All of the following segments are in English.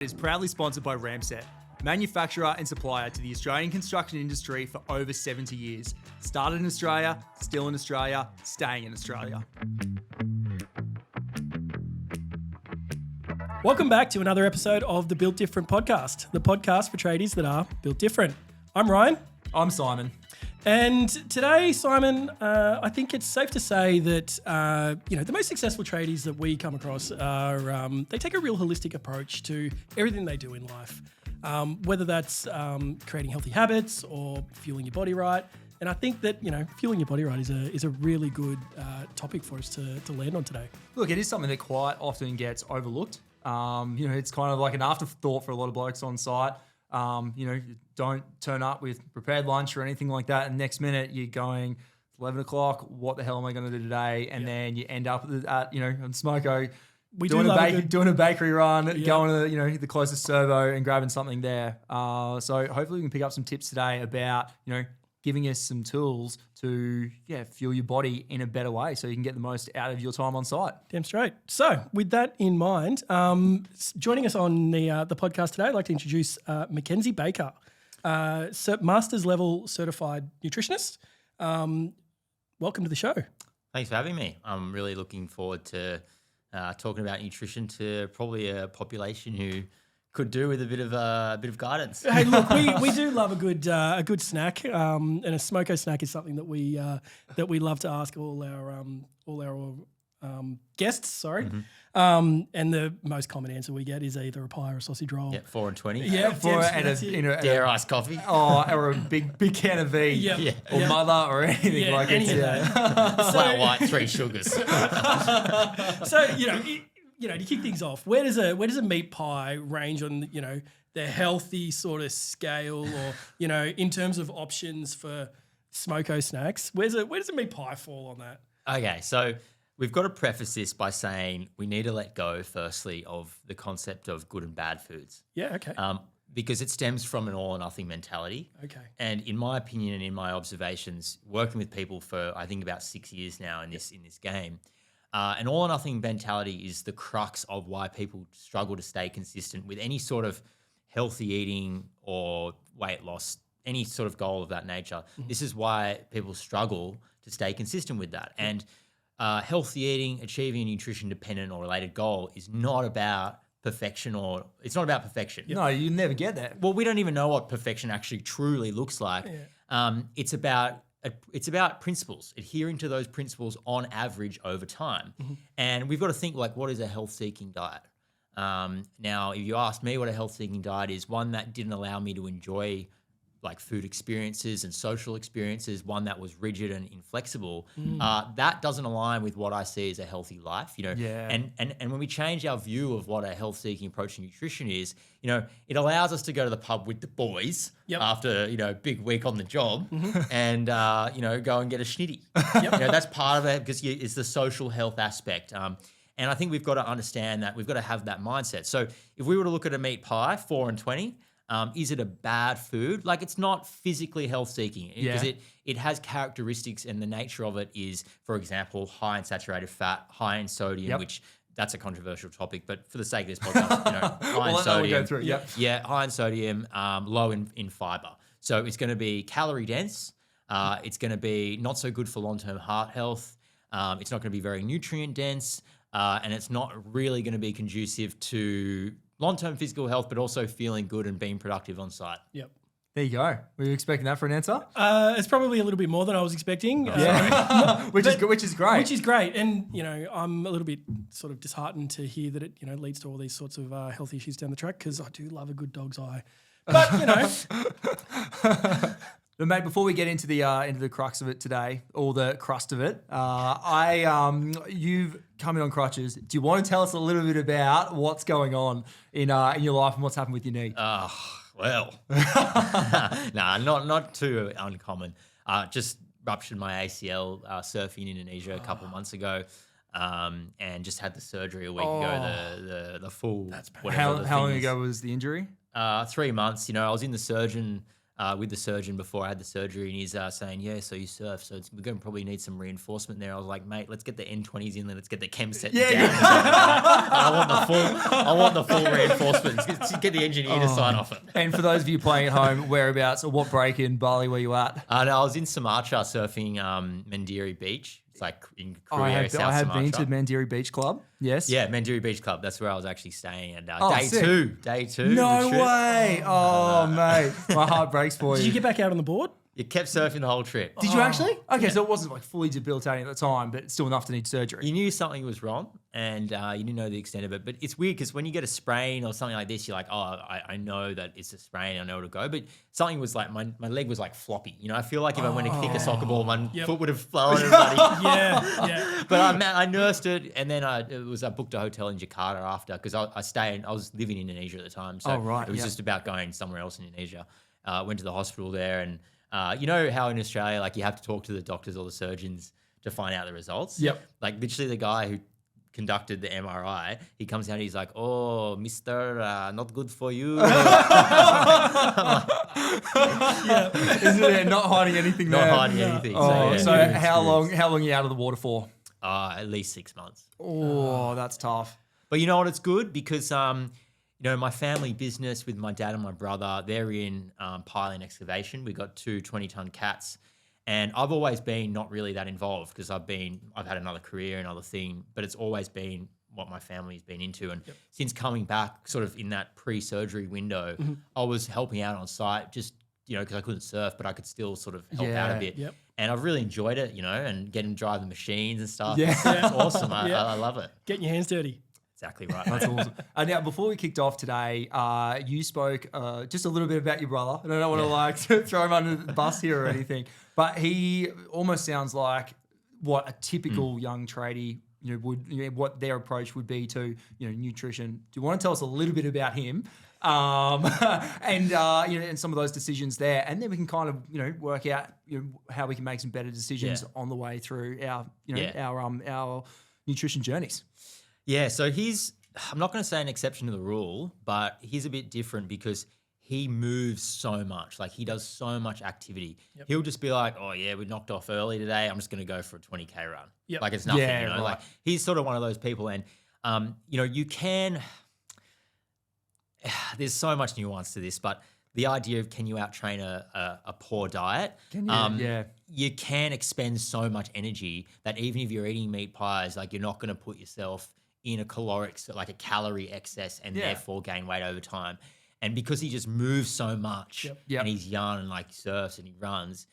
Is proudly sponsored by Ramset, manufacturer and supplier to the Australian construction industry for over 70 years. Started in Australia, still in Australia, staying in Australia. Welcome back to another episode of the Built Different podcast, the podcast for tradies that are built different. I'm Ryan. I'm Simon. And today, Simon, I think it's safe to say that, the most successful tradies that we come across are, they take a real holistic approach to everything they do in life, whether that's creating healthy habits or fueling your body right. And I think that, fueling your body right is a really good topic for us to land on today. Look, it is something that quite often gets overlooked. It's kind of like an afterthought for a lot of blokes on site. Don't turn up with prepared lunch or anything like that. And next minute you're going, it's 11 o'clock. What the hell am I going to do today? And then you end up at on smoko, doing a bakery run, going to, the closest servo and grabbing something there. So hopefully we can pick up some tips today about, giving us some tools to fuel your body in a better way so you can get the most out of your time on site. Damn straight. So with that in mind, joining us on the podcast today, I'd like to introduce Mackenzie Baker, master's level certified nutritionist. Welcome to the show. Thanks for having me. I'm really looking forward to talking about nutrition to probably a population who could do with a bit of guidance. Hey, look, we do love a good snack, and a smoko snack is something that we love to ask all our guests. Sorry, and the most common answer we get is either a pie or a sausage roll. Yeah, 4 and 20. Yeah, dare iced coffee. Or a big can of V, or mother, or anything like it. Flat white, 3 sugars. So to kick things off, where does a meat pie range on the healthy sort of scale, or in terms of options for smoko snacks? Where does a meat pie fall on that? Okay, so we've got to preface this by saying we need to let go, firstly, of the concept of good and bad foods. Yeah, okay. Because it stems from an all or nothing mentality. Okay. And in my opinion and in my observations, working with people for I think about 6 years now in this game. An all or nothing mentality is the crux of why people struggle to stay consistent with any sort of healthy eating or weight loss, any sort of goal of that nature. Mm-hmm. This is why people struggle to stay consistent with that. And healthy eating, achieving a nutrition dependent or related goal is not about perfection, or it's not about perfection. No, you never get that. Well, we don't even know what perfection actually truly looks like. Yeah. It's about principles, adhering to those principles on average over time. Mm-hmm. And we've got to think, what is a health-seeking diet? Now, if you ask me what a health-seeking diet is, one that didn't allow me to enjoy food experiences and social experiences, one that was rigid and inflexible, that doesn't align with what I see as a healthy life. And when we change our view of what a health-seeking approach to nutrition is, it allows us to go to the pub with the boys after big week on the job, and go and get a schnitty. That's part of it, because it's the social health aspect. And I think we've got to understand that we've got to have that mindset. So if we were to look at a meat pie, 4 and 20. Is it a bad food? It's not physically health-seeking, because it has characteristics, and the nature of it is, for example, high in saturated fat, high in sodium, which that's a controversial topic, but for the sake of this podcast, high in sodium. High in sodium, low in fiber. So it's going to be calorie dense. It's going to be not so good for long-term heart health. It's not going to be very nutrient dense, and it's not really going to be conducive to long-term physical health, but also feeling good and being productive on site. Yep. There you go. Were you expecting that for an answer? It's probably a little bit more than I was expecting. Which is great. Which is great. And, I'm a little bit sort of disheartened to hear that it, leads to all these sorts of health issues down the track, because I do love a good dog's eye. But, But mate, before we get into the crux of it today, or the crust of it, you've come in on crutches. Do you want to tell us a little bit about what's going on in your life and what's happened with your knee? Well, not too uncommon. Just ruptured my ACL surfing in Indonesia a couple of months ago, and just had the surgery a week ago. The full. How long ago was the injury? 3 months. I was in the surgeon with the surgeon before I had the surgery, and he's saying, yeah, so you surf, so we're going to probably need some reinforcement there. I was like, mate, let's get the N20s in there, let's get the chem set down. I want the full reinforcement. Get the engineer to sign off it. And for those of you playing at home, whereabouts or what break in Bali were you at? No, I was in Sumatra surfing Mandiri Beach. It's like in Korea, I have South Sumatra. been to Mandiri Beach Club. Yes. Yeah, Mandiri Beach Club. That's where I was actually staying. And sick. day two. No way. Oh, mate. My heart breaks for you. Did you get back out on the board? You kept surfing the whole trip. Did you actually? Okay, so it wasn't like fully debilitating at the time, but still enough to need surgery. You knew something was wrong, and you didn't know the extent of it. But it's weird because when you get a sprain or something like this, you're like, oh, I know that it's a sprain. I know where to go. But something was like, my leg was like floppy. You know, I feel like if I went to kick a soccer ball, my foot would have flown. Yeah. But I nursed it, and then I booked a hotel in Jakarta after because I was living in Indonesia at the time. So it was just about going somewhere else in Indonesia. Went to the hospital there, and you know how in Australia, like you have to talk to the doctors or the surgeons to find out the results? Yep. Like literally the guy who conducted the MRI, he comes down and he's like, oh, mister, not good for you. Isn't it? Not hiding anything there. Not hiding anything. Oh, so New how long experience. are you out of the water for? At least 6 months. Oh, that's tough. But you know what? It's good because, you know, my family business with my dad and my brother, they're in piling excavation. We got 2 20-ton cats. And I've always been not really that involved because I've had another career, another thing, but it's always been what my family's been into. And since coming back sort of in that pre-surgery window, I was helping out on site just, you know, because I couldn't surf, but I could still sort of help out a bit. Yep. And I've really enjoyed it, you know, and getting to drive the machines and stuff. Yeah. It's awesome. I love it. Getting your hands dirty. Exactly right. That's awesome. Now, before we kicked off today, you spoke just a little bit about your brother. And I don't want to like throw him under the bus here or anything, but he almost sounds like what a typical young tradie, you know, would, you know, what their approach would be to, you know, nutrition. Do you want to tell us a little bit about him, and you know, and some of those decisions there, and then we can kind of, you know, work out, you know, how we can make some better decisions on the way through our, you know, our nutrition journeys. Yeah, so I'm not going to say an exception to the rule, but he's a bit different because he moves so much. Like he does so much activity. Yep. He'll just be like, oh yeah, we knocked off early today. I'm just going to go for a 20K run. Yep. Like it's nothing, you know, like he's sort of one of those people. And, you know, there's so much nuance to this, but the idea of can you out-train a poor diet? You can expend so much energy that even if you're eating meat pies, like you're not going to put yourself in a like a calorie excess and therefore gain weight over time. And because he just moves so much and he's young and like surfs and he runs,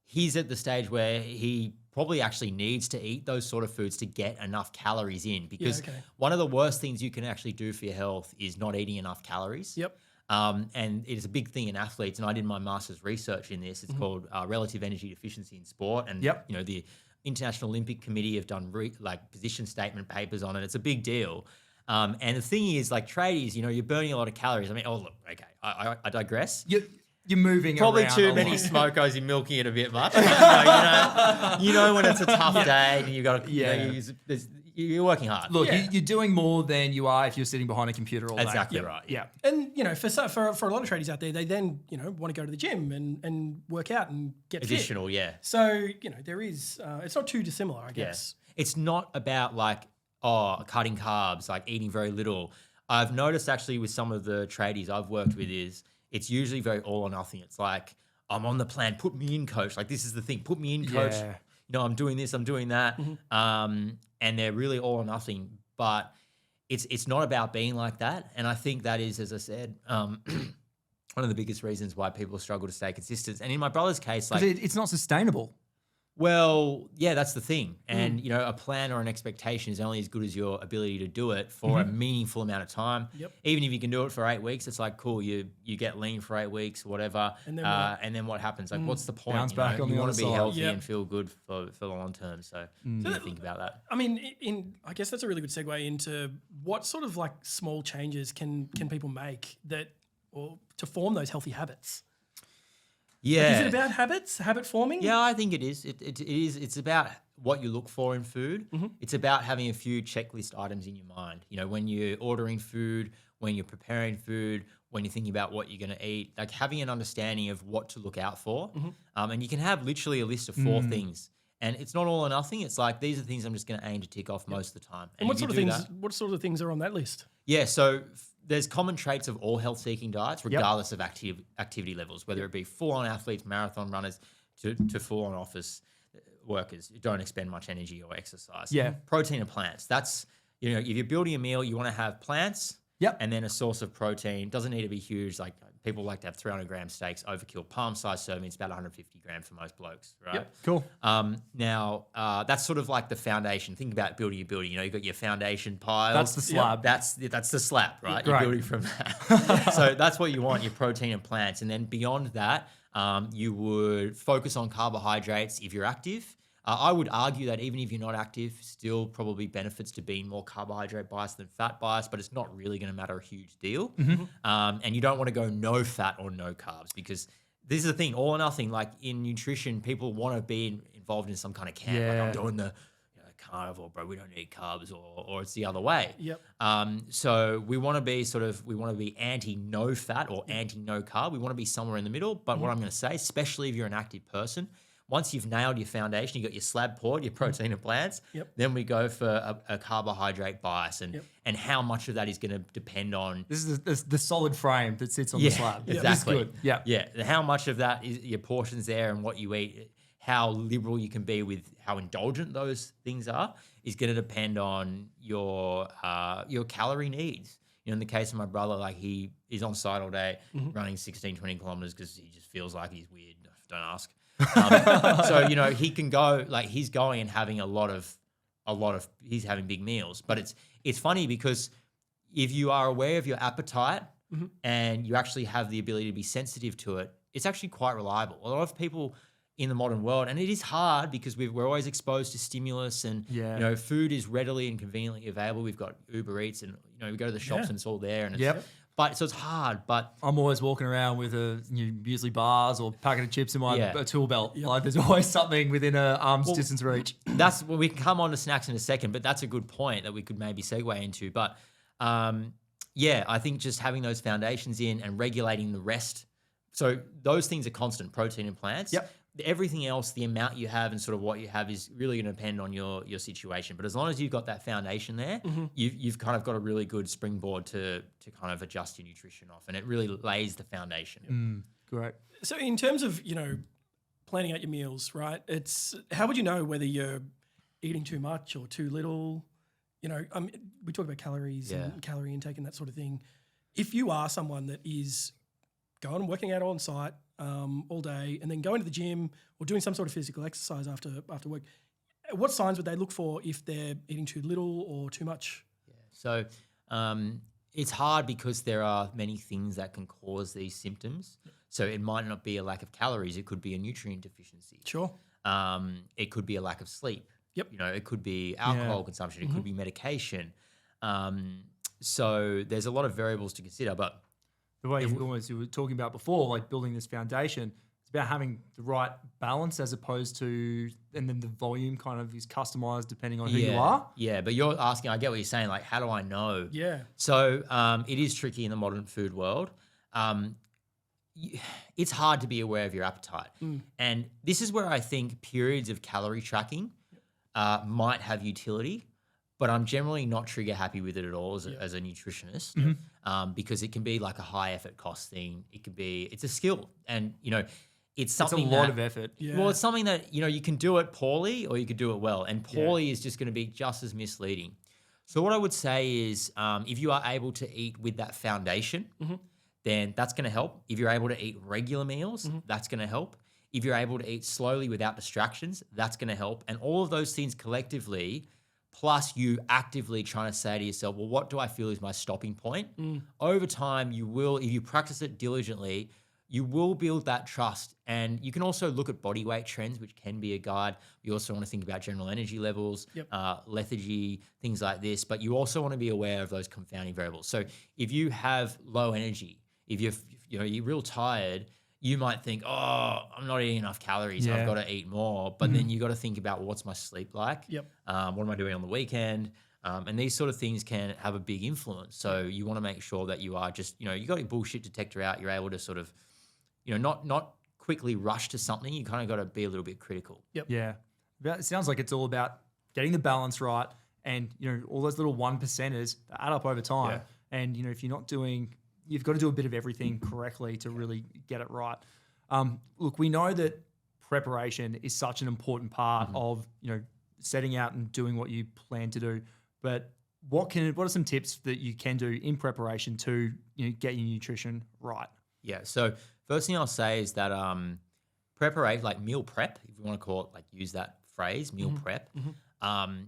he's at the stage where he probably actually needs to eat those sort of foods to get enough calories in because one of the worst things you can actually do for your health is not eating enough calories. And it is a big thing in athletes. And I did my master's research in this. It's called relative energy deficiency in sport. And, you know, the International Olympic Committee have done position statement papers on it. It's a big deal. And the thing is, like tradies, you know, you're burning a lot of calories. I mean, I digress. You're moving probably around too many smokos. You're milking it a bit much. you know when it's a tough day and you got to, you're working hard. Look, you're doing more than you are if you're sitting behind a computer all day. Exactly right. Yeah. And, you know, for a lot of tradies out there, they then, you know, want to go to the gym and work out and get additional, fit. So, you know, there is, it's not too dissimilar, I guess. It's not about like, cutting carbs, like eating very little. I've noticed actually with some of the tradies I've worked with is it's usually very all or nothing. It's like, I'm on the plan, put me in, coach. Like this is the thing, put me in, coach. You know, I'm doing this, I'm doing that. And they're really all or nothing, but it's not about being like that. And I think that is, as I said, one of the biggest reasons why people struggle to stay consistent. And in my brother's case, like it's not sustainable. Well, yeah, that's the thing. And, you know, a plan or an expectation is only as good as your ability to do it for a meaningful amount of time. Even if you can do it for 8 weeks, it's like, cool, you get lean for 8 weeks, whatever. And then what happens? Like, what's the point? Bounce back on the you want other to be side. healthy and feel good for the long term. So think about that. I mean, I guess that's a really good segue into what sort of like small changes can people make or to form those healthy habits? Yeah. Like, is it about habits, habit forming? Yeah, I think it is. It is. It's about what you look for in food. It's about having a few checklist items in your mind. You know, when you're ordering food, when you're preparing food, when you're thinking about what you're going to eat, like having an understanding of what to look out for. And you can have literally a list of 4 things. And it's not all or nothing. It's like, these are things I'm just going to aim to tick off most of the time. And what sort of things are on that list? Yeah, so there's common traits of all health-seeking diets, regardless of activity levels, whether it be full-on athletes, marathon runners, to full-on office workers who don't expend much energy or exercise. Yeah. Protein and plants. That's, if you're building a meal, you want to have plants and then a source of protein. Doesn't need to be huge. Like, people like to have 300-gram steaks, overkill. Palm-sized serving, it's about 150 grams for most blokes, right? Yep. Cool. Now, that's sort of like the foundation. Think about building your building. You've got your foundation piles. That's the slab. That's the slab, right? Great. You're building from that. So that's what you want, your protein and plants. And then beyond that, you would focus on carbohydrates if you're active. I would argue that even if you're not active, still probably benefits to being more carbohydrate biased than fat biased, but it's not really going to matter a huge deal. And you don't want to go no fat or no carbs, because this is the thing, all or nothing. Like in nutrition, people want to be involved in some kind of camp. Like, I'm doing the carnivore, bro. We don't need carbs, or it's the other way. So we want to be anti no fat or anti no carb. We want to be somewhere in the middle. But what I'm going to say, especially if you're an active person, once you've nailed your foundation, you got your slab poured, your protein and plants, then we go for a carbohydrate bias, and how much of that is going to depend on. This is the solid frame that sits on the slab. Exactly. Good. Yeah. Yeah. How much of that is your portions there and what you eat, how liberal you can be with how indulgent those things are, is going to depend on your calorie needs. In the case of my brother, like, he is on site all day running 16, 20 kilometers because he just feels like he's weird. Don't ask. So he can go, like, he's going and having he's having big meals. But it's funny because if you are aware of your appetite and you actually have the ability to be sensitive to it, it's actually quite reliable. A lot of people in the modern world, and it is hard because we're always exposed to stimulus, and food is readily and conveniently available. We've got Uber Eats, and we go to the shops and it's all there, and so it's hard. But I'm always walking around with muesli bars or packet of chips in my tool belt. Like, there's always something within a arm's distance reach. That's well, we can come on to snacks in a second, but that's a good point that we could maybe segue into. But I think just having those foundations in and regulating the rest. So those things are constant: protein and plants. Everything else, the amount you have and sort of what you have, is really going to depend on your situation. But as long as you've got that foundation there, you've kind of got a really good springboard to kind of adjust your nutrition off, and it really lays the foundation. Great. So in terms of, planning out your meals, right? How would you know whether you're eating too much or too little? We talk about calories and calorie intake and that sort of thing. If you are someone that is going and working out on site all day, and then going to the gym or doing some sort of physical exercise after work, what signs would they look for if they're eating too little or too much? So it's hard because there are many things that can cause these symptoms. So it might not be a lack of calories. It could be a nutrient deficiency. Sure. It could be a lack of sleep. It could be alcohol consumption. It could be medication. So there's a lot of variables to consider, but the way you were talking about before, like building this foundation, it's about having the right balance as opposed to, and then the volume kind of is customized depending on who you are. Yeah, but you're asking, I get what you're saying, like, how do I know? Yeah. So it is tricky in the modern food world. It's hard to be aware of your appetite. And this is where I think periods of calorie tracking might have utility. But I'm generally not trigger happy with it at all as a nutritionist, because it can be like a high effort cost thing. It's a skill, and it's something. It's a lot of effort. Yeah. Well, it's something that you can do it poorly or you could do it well, and poorly is just going to be just as misleading. So what I would say is, if you are able to eat with that foundation, then that's going to help. If you're able to eat regular meals, that's going to help. If you're able to eat slowly without distractions, that's going to help. And all of those things collectively, plus you actively trying to say to yourself, well, what do I feel is my stopping point? Over time, you will, if you practice it diligently, you will build that trust. And you can also look at body weight trends, which can be a guide. You also want to think about general energy levels, lethargy, things like this. But you also want to be aware of those confounding variables. So if you have low energy, if you're real tired, you might think, oh, I'm not eating enough calories. I've got to eat more. But then you got to think about, well, what's my sleep like? What am I doing on the weekend? And these sort of things can have a big influence. So you want to make sure that you are just, you got your bullshit detector out. You're able to sort of, not quickly rush to something. You kind of got to be a little bit critical. Yep. Yeah. It sounds like it's all about getting the balance right, and all those little 1%ers that add up over time. Yeah. And if you're not doing, you've got to do a bit of everything correctly to really get it right. Look, we know that preparation is such an important part of setting out and doing what you plan to do. But what are some tips that you can do in preparation to get your nutrition right? Yeah. So first thing I'll say is that preparation, like meal prep, if you want to call it, like use that phrase, meal prep.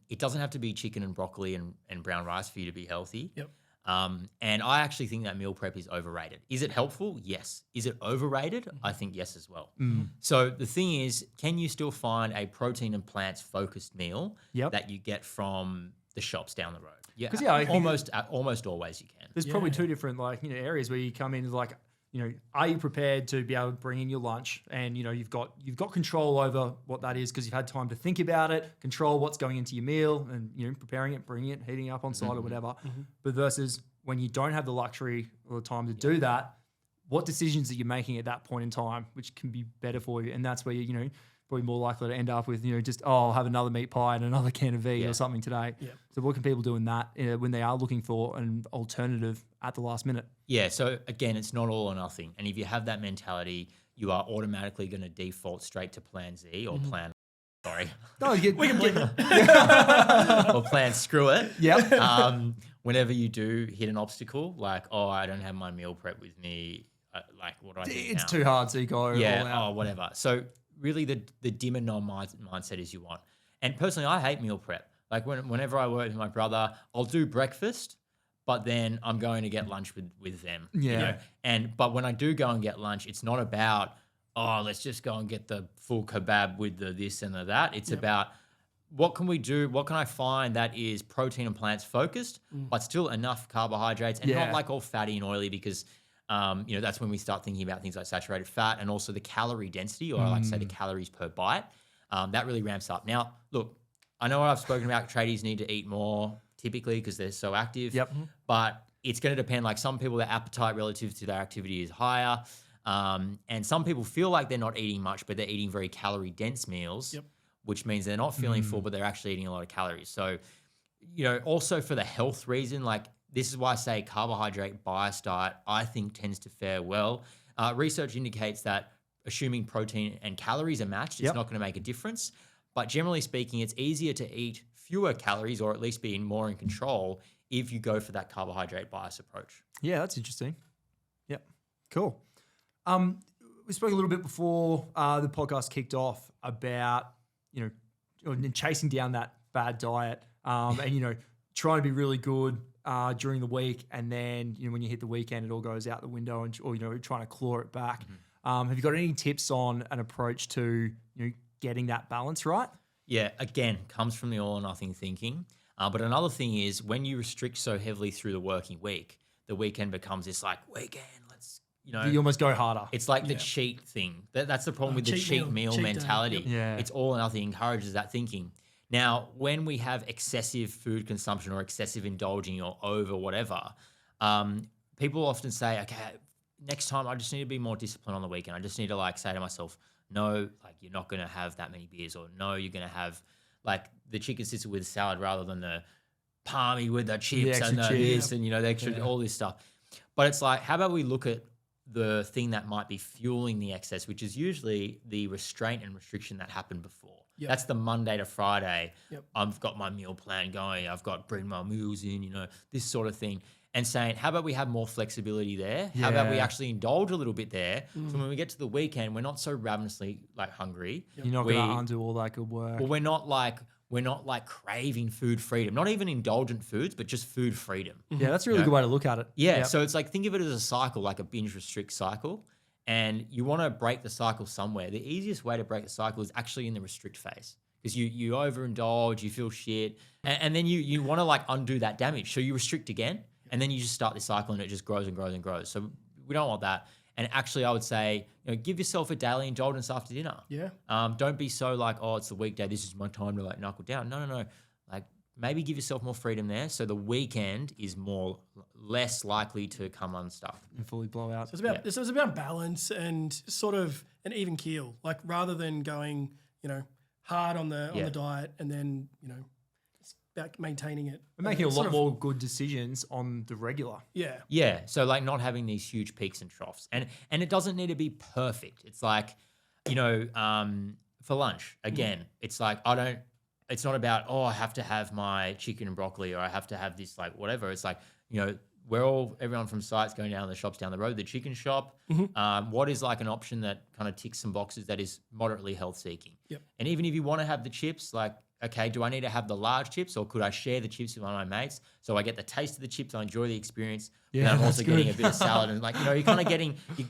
It doesn't have to be chicken and broccoli and brown rice for you to be healthy. Yep. And I actually think that meal prep is overrated. Is it helpful? Yes. Is it overrated? I think yes as well. So the thing is, can you still find a protein and plants focused meal that you get from the shops down the road? Yeah, I think almost always you can. there's probably two different areas where you come in like, are you prepared to be able to bring in your lunch, and you've got control over what that is because you've had time to think about it, control what's going into your meal, and preparing it, bringing it, heating it up on site or whatever. But versus when you don't have the luxury or the time to do that, what decisions are you making at that point in time, which can be better for you? And that's where you probably more likely to end up with just I'll have another meat pie and another can of V or something today. So what can people do in that when they are looking for an alternative at the last minute? Yeah, so again, it's not all or nothing. And if you have that mentality, you are automatically going to default straight to plan Z or plan, sorry. No, we can get or plan screw it. Yeah. Whenever you do hit an obstacle, like, I don't have my meal prep with me, like, what do I do It's now? too hard, so you go all out. Whatever. So really the dim and non mindset is you want. And personally, I hate meal prep. Like whenever I work with my brother, I'll do breakfast, but then I'm going to get lunch with them. Yeah. But when I do go and get lunch, it's not about, let's just go and get the full kebab with the this and the that. It's about what can we do? What can I find that is protein and plants focused, but still enough carbohydrates and not like all fatty and oily, because that's when we start thinking about things like saturated fat and also the calorie density, or I like to say the calories per bite. That really ramps up. Now, look, I know I've spoken about tradies need to eat more typically because they're so active, but it's going to depend. Like some people, their appetite relative to their activity is higher. And some people feel like they're not eating much, but they're eating very calorie dense meals, which means they're not feeling full, but they're actually eating a lot of calories. So, also for the health reason, like this is why I say carbohydrate biased diet, I think tends to fare well. Research indicates that assuming protein and calories are matched, it's not going to make a difference. But generally speaking, it's easier to eat fewer calories, or at least be more in control, if you go for that carbohydrate bias approach. Yeah, that's interesting. Yep. Cool. We spoke a little bit before the podcast kicked off about, chasing down that bad diet and, trying to be really good during the week. And then, when you hit the weekend, it all goes out the window or trying to claw it back. Have you got any tips on an approach to, getting that balance right? Yeah, again, comes from the all or nothing thinking. But another thing is when you restrict so heavily through the working week, the weekend becomes this like weekend, let's, you almost go harder. It's like the cheat thing. That's the problem with the cheat meal mentality. Yeah. It's all or nothing, encourages that thinking. Now, when we have excessive food consumption or excessive indulging or over whatever, people often say, okay, next time I just need to be more disciplined on the weekend. I just need to say to myself, no, you're not going to have that many beers, or no, you're going to have the chicken schnitzel with salad rather than the palmy with the chips and the this and, the extra, all this stuff. But it's like, how about we look at the thing that might be fueling the excess, which is usually the restraint and restriction that happened before. That's the Monday to Friday. I've got my meal plan going. I've got bring my meals in, this sort of thing. And saying, how about we have more flexibility there? How about we actually indulge a little bit there? So when we get to the weekend, we're not so ravenously hungry. You're not going to undo all that good work. Well, we're not craving food freedom. Not even indulgent foods, but just food freedom. Yeah, that's a really good way to look at it. Yeah. So it's think of it as a cycle, like a binge restrict cycle. And you want to break the cycle somewhere. The easiest way to break the cycle is actually in the restrict phase. Because you overindulge, you feel shit. And then you want to undo that damage. So you restrict again. And then you just start this cycle and it just grows and grows and grows. So we don't want that. And actually, I would say, give yourself a daily indulgence after dinner. Yeah. Don't be so it's the weekday. This is my time to knuckle down. No. maybe give yourself more freedom there. So the weekend is less likely to come unstuck. And fully blow out. So it's about balance and sort of an even keel. Like rather than going, hard on the diet and then, it's about maintaining it. We're making a lot more good decisions on the regular. Yeah. Yeah. So like not having these huge peaks and troughs. And it doesn't need to be perfect. It's like, for lunch, again, it's like it's not about, I have to have my chicken and broccoli or I have to have this like whatever. It's like, everyone from site's going down to the shops down the road, the chicken shop. What is like an option that kind of ticks some boxes that is moderately health seeking? Yep. And even if you want to have the chips, like, okay, do I need to have the large chips or could I share the chips with one of my mates so I get the taste of the chips, I enjoy the experience, and I'm also getting a bit of salad and like, you're kind of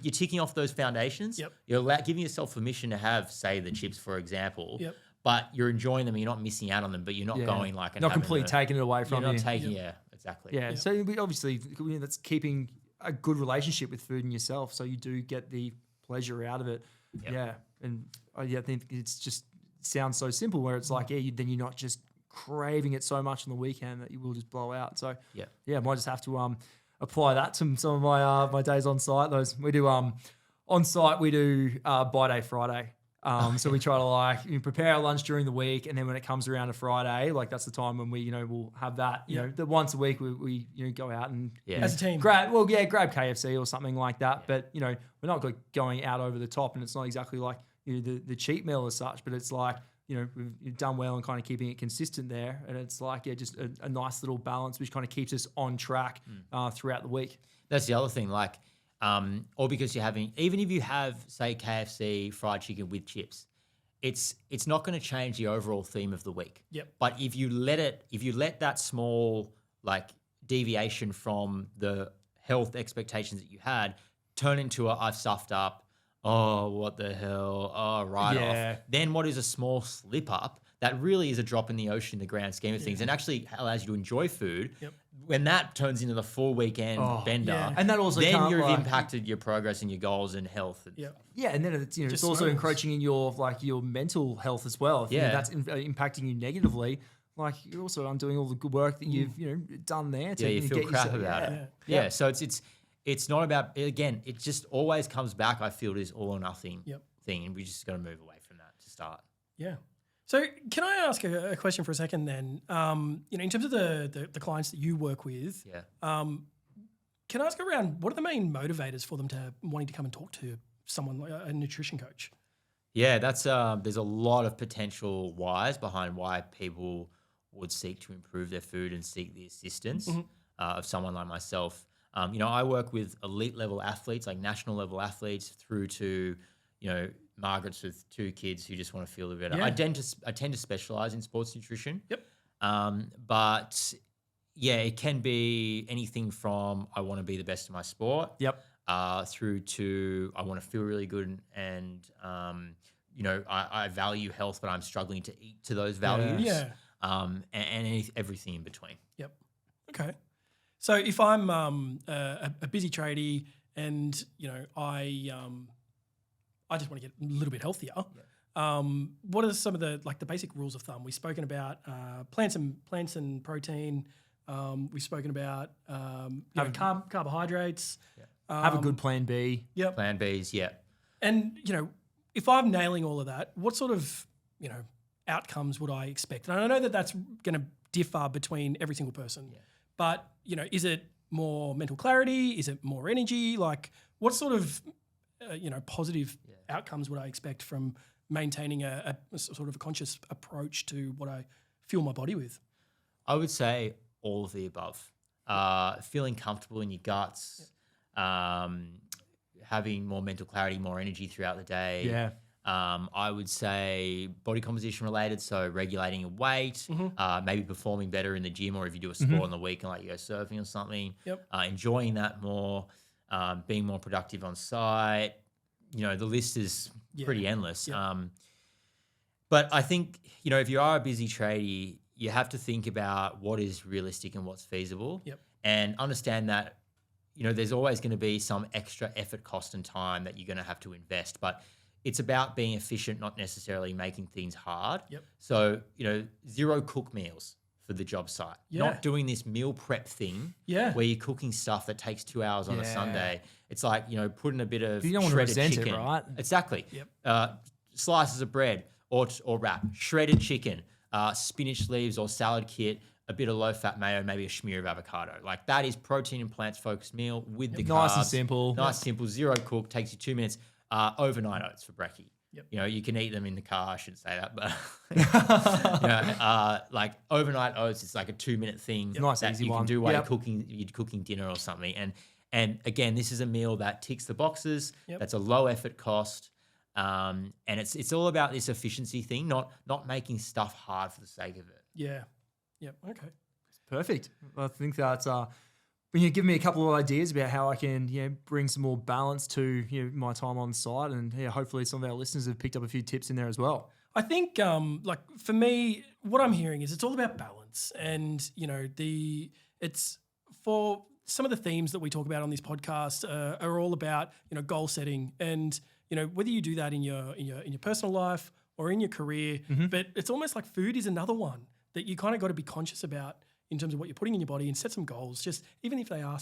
you're ticking off those foundations. Yep. You're giving yourself permission to have, say, the chips, for example. Yep. But you're enjoying them, you're not missing out on them, but you're not going like... Not completely taking it away from you. You're not taking, exactly. Yeah, so we obviously, that's keeping a good relationship with food and yourself, so you do get the pleasure out of it. Yep. Yeah, and I think it's just sounds so simple where it's like, then you're not just craving it so much on the weekend that you will just blow out. So I might just have to apply that to some of my days on site. We do on site we do by day Friday. So we try to prepare our lunch during the week, and then when it comes around to Friday, like that's the time when we we'll have that that once a week we go out and as a team grab KFC or something like that. But we're not going out over the top, and it's not exactly like the cheat meal as such, but it's like we've done well and kind of keeping it consistent there, and it's like just a nice little balance which kind of keeps us on track throughout the week. That's the other thing, like. Or because you're having, even if you have, say, KFC fried chicken with chips, it's not going to change the overall theme of the week. Yep. But if you let that small like deviation from the health expectations that you had turn into I've stuffed up, what the hell, off. Then what is a small slip up that really is a drop in the ocean in the grand scheme of things and actually allows you to enjoy food. Yep. When that turns into the full weekend bender, and that also then you've impacted your progress and your goals and health. And then it's also encroaching in your your mental health as well. If, that's impacting you negatively. Like you're also undoing all the good work that you've done there. You feel crap about it. So it's not about, again, it just always comes back. I feel it is all or nothing thing, and we just got to move away from that to start. Yeah. So can I ask a question for a second then? In terms of the clients that you work with, can I ask around what are the main motivators for them to wanting to come and talk to someone like a nutrition coach? Yeah, that's there's a lot of potential whys behind why people would seek to improve their food and seek the assistance of someone like myself. I work with elite level athletes, like national level athletes, through to Margaret's with 2 kids who just want to feel a bit better. I tend to specialize in sports nutrition. Yep. But it can be anything from I want to be the best in my sport. Yep. Through to I want to feel really good and I value health, but I'm struggling to eat to those values. Yeah. And everything in between. Yep. Okay. So if I'm a busy tradie and I just want to get a little bit healthier. Yeah. What are some of the basic rules of thumb? We've spoken about plants and protein. We've spoken about carbohydrates. Yeah. Have a good plan B. Yep. Plan Bs, yeah. And if I'm nailing all of that, what sort of outcomes would I expect? And I know that that's going to differ between every single person. Yeah. But is it more mental clarity? Is it more energy? Like what sort of positive outcomes would I expect from maintaining a sort of a conscious approach to what I fuel my body with? I would say all of the above. Feeling comfortable in your guts, having more mental clarity, more energy throughout the day. Yeah. I would say body composition related, so regulating your weight, maybe performing better in the gym, or if you do a sport on the weekend, like you go surfing or something, enjoying that more, being more productive on site. The list is pretty endless. Yep. But I think, if you are a busy tradie, you have to think about what is realistic and what's feasible, and understand that, there's always going to be some extra effort, cost and time that you're going to have to invest. But it's about being efficient, not necessarily making things hard. Yep. So, 0 cook meals for the job site. Yeah. Not doing this meal prep thing where you're cooking stuff that takes 2 hours on a Sunday. It's like, putting a bit of You don't want to shredded resent chicken. it, right? Exactly. Yep. Slices of bread or wrap, shredded chicken, spinach leaves or salad kit, a bit of low-fat mayo, maybe a smear of avocado. Like that is protein and plants-focused meal with the carbs. Nice and simple. Nice, simple, zero cook, takes you 2 minutes. Overnight oats for brekkie. Yep. You can eat them in the car. I shouldn't say that, but like overnight oats, it's like a 2-minute thing Nice, that easy you can one. do while Yep. you're cooking dinner or something. And again, this is a meal that ticks the boxes. Yep. That's a low effort cost. And it's all about this efficiency thing, not making stuff hard for the sake of it. Yeah. Yep. Okay. Perfect. I think that's when you give me a couple of ideas about how I can bring some more balance to my time on site, and hopefully some of our listeners have picked up a few tips in there as well. I think, like for me, what I'm hearing is it's all about balance, and it's for some of the themes that we talk about on this podcast are all about goal setting, and whether you do that in your personal life or in your career, but it's almost like food is another one that you kind of got to be conscious about in terms of what you're putting in your body, and set some goals, just even if they are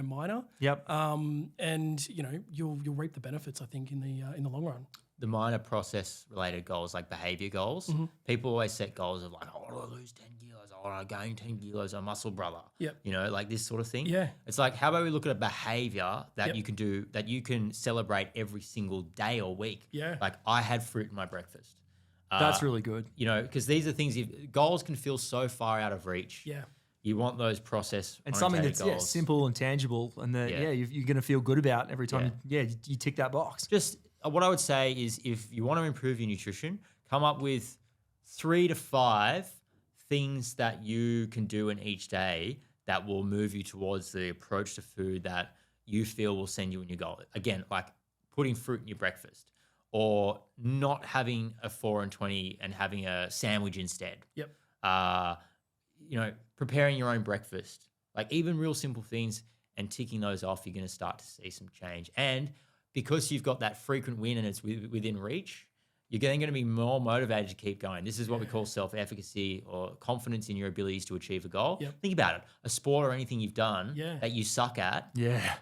minor. Yep. And you'll reap the benefits, I think, in the long run. The minor process related goals, like behavior goals, people always set goals of like, I want to lose 10 kilos, I want to gain 10 kilos, I'm a muscle brother. Yep. Like this sort of thing. Yeah. It's like, how about we look at a behavior that you can do, that you can celebrate every single day or week. Yeah. Like I had fruit in my breakfast. That's really good. Because these are things, goals can feel so far out of reach. Yeah. You want those process And something that's goals. simple and tangible, and that you're going to feel good about every time you tick that box. Just what I would say is, if you want to improve your nutrition, come up with 3 to 5 things that you can do in each day that will move you towards the approach to food that you feel will send you in your goal. Again, like putting fruit in your breakfast, or not having a 4 and 20 and having a sandwich instead. Yep. Preparing your own breakfast, like even real simple things, and ticking those off, you're going to start to see some change. And because you've got that frequent win and it's within reach, you're then going to be more motivated to keep going. This is what we call self-efficacy, or confidence in your abilities to achieve a goal. Yep. Think about it. A sport or anything you've done that you suck at,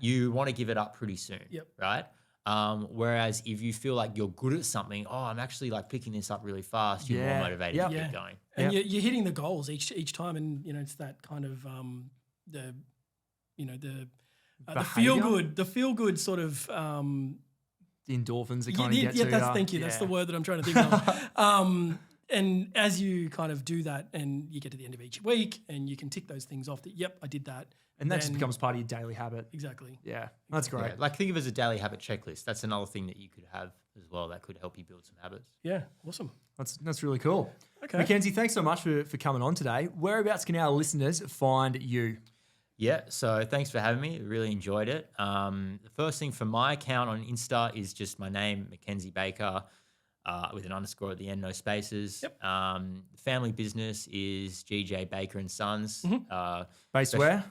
you want to give it up pretty soon, right? Whereas if you feel like you're good at something, I'm actually like picking this up really fast, you're more motivated to keep going. And you're hitting the goals each time, and it's that kind of the feel good sort of The endorphins that kind of get to thank you. That's the word that I'm trying to think of. And as you kind of do that, and you get to the end of each week, and you can tick those things off that, yep, I did that. And that just becomes part of your daily habit. Exactly. Yeah, that's great. Yeah, like think of it as a daily habit checklist. That's another thing that you could have as well that could help you build some habits. Yeah, awesome. That's really cool. Okay. Mackenzie, thanks so much for coming on today. Whereabouts can our listeners find you? Yeah, so thanks for having me. Really enjoyed it. The first thing for my account on Insta is just my name, Mackenzie Baker, with an underscore at the end, no spaces. Yep. The family business is GJ Baker and Sons. Based where?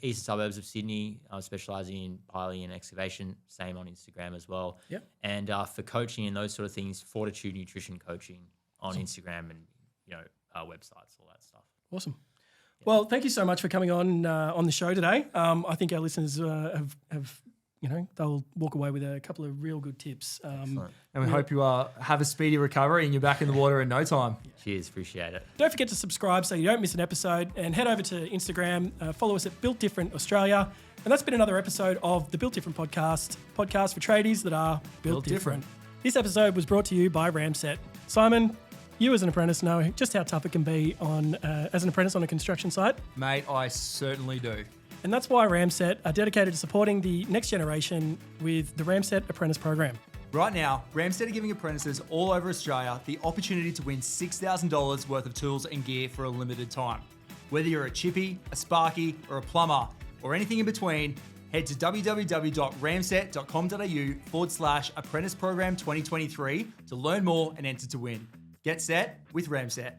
Eastern suburbs of Sydney. I specialise in piling and excavation. Same on Instagram as well. Yep. And for coaching and those sort of things, Fortitude Nutrition Coaching on Instagram, and websites, all that stuff. Awesome. Well, thank you so much for coming on the show today. I think our listeners have they'll walk away with a couple of real good tips. Excellent. And we hope you have a speedy recovery and you're back in the water in no time. Cheers, appreciate it. Don't forget to subscribe so you don't miss an episode, and head over to Instagram, follow us at Built Different Australia. And that's been another episode of the Built Different podcast for tradies that are built different. This episode was brought to you by Ramset. Simon, you as an apprentice know just how tough it can be as an apprentice on a construction site. Mate, I certainly do. And that's why Ramset are dedicated to supporting the next generation with the Ramset Apprentice Program. Right now, Ramset are giving apprentices all over Australia the opportunity to win $6,000 worth of tools and gear for a limited time. Whether you're a chippy, a sparky, or a plumber, or anything in between, head to www.ramset.com.au/apprentice program 2023 to learn more and enter to win. Get set with Ramset.